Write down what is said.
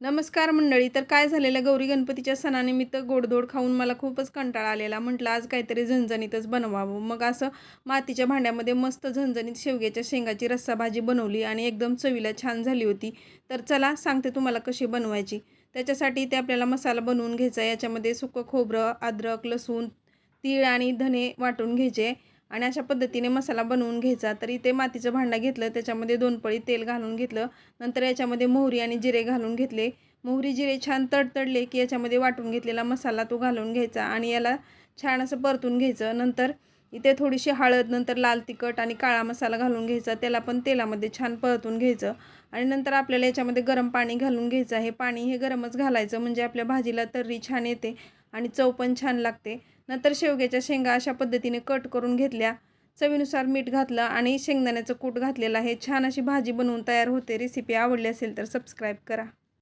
नमस्कार मंडळी. तर काय झालेलं, गौरी गणपतीच्या सणानिमित्त गोडधोड खाऊन मला खूपच कंटाळा आलेला. म्हटलं आज काहीतरी झणझणीतच बनवावं. मग असं मातीच्या भांड्यामध्ये मस्त झणझणीत शेवग्याच्या शेंगाची रस्साभाजी बनवली आणि एकदम चवीला छान झाली होती. तर चला सांगते तुम्हाला कशी बनवायची. त्याच्यासाठी इथे आपल्याला मसाला बनवून घ्यायचा. याच्यामध्ये सुकं खोबरं, अद्रक, लसूण, तीळ आणि धने वाटून घ्यायचे आणि अशा पद्धतीने मसाला बनवून घ्यायचा. तर इथे मातीचं भांडं घेतलं, त्याच्यामध्ये 2 पळी तेल घालून घेतलं. नंतर याच्यामध्ये मोहरी आणि जिरे घालून घेतले. मोहरी जिरे छान तडतडले की याच्यामध्ये वाटून घेतलेला मसाला तो घालून घ्यायचा आणि याला छान असं परतून घ्यायचं. नंतर इथे थोडीशी हळद, नंतर लाल तिखट आणि काळा मसाला घालून घ्यायचा. त्याला पण तेलामध्ये छान परतून घ्यायचं आणि नंतर आपल्याला याच्यामध्ये गरम पाणी घालून घ्यायचं आहे. पाणी हे गरमच घालायचं म्हणजे आपल्या भाजीला तर्री छान येते आणि चव पण छान लागते. नंतर शेवग्याच्या शेंगा अशा पद्धतीने कट करून घेतल्या. चवीनुसार मीठ घातलं आणि शेंगदाण्याचं कूट घातलेलं आहे. छान अशी भाजी बनवून तयार होते. रेसिपी आवडली असेल तर सबस्क्राईब करा.